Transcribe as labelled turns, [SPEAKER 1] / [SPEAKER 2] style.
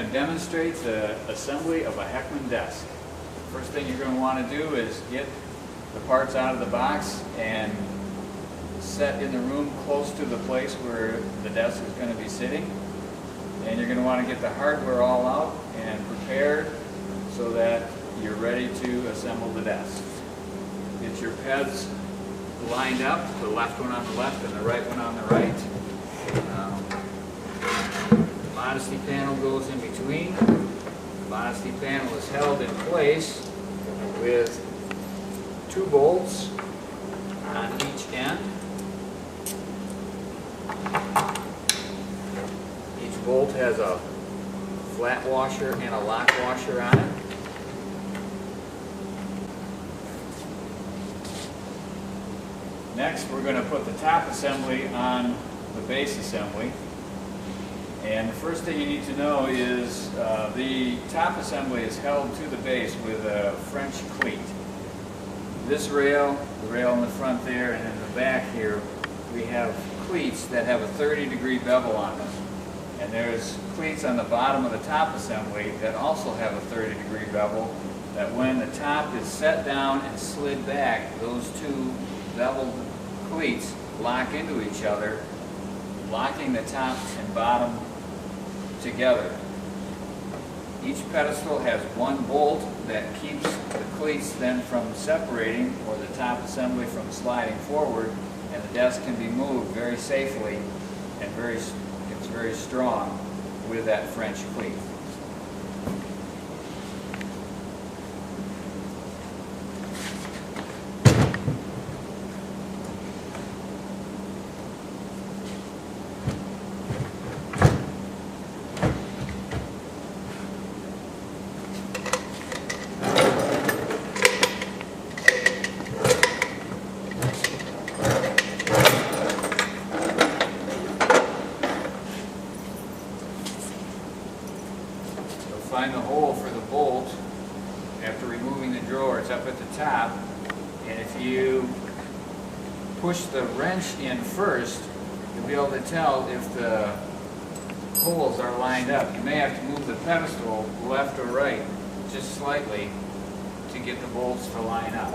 [SPEAKER 1] to demonstrate the assembly of a Hekman desk. First thing you're going to want to do is get the parts out of the box and set in the room close to the place where the desk is going to be sitting. And you're going to want to get the hardware all out and prepared so that you're ready to assemble the desk. Get your peds lined up, the left one on the left and the right one on the right. The modesty panel goes in between. The modesty panel is held in place with 2 bolts on each end. Each bolt has a flat washer and a lock washer on it. Next, we're going to put the top assembly on the base assembly. And the first thing you need to know is the top assembly is held to the base with a French cleat. This rail, the rail in the front there, and in the back here, we have cleats that have a 30-degree bevel on them. And there's cleats on the bottom of the top assembly that also have a 30-degree bevel, that when the top is set down and slid back, those 2 beveled cleats lock into each other, locking the top and bottom together. Each pedestal has 1 bolt that keeps the cleats then from separating or the top assembly from sliding forward, and the desk can be moved very safely and it's very strong with that French cleat. Find the hole for the bolt after removing the drawer. It's up at the top, and if you push the wrench in first, you'll be able to tell if the holes are lined up. You may have to move the pedestal left or right just slightly to get the bolts to line up.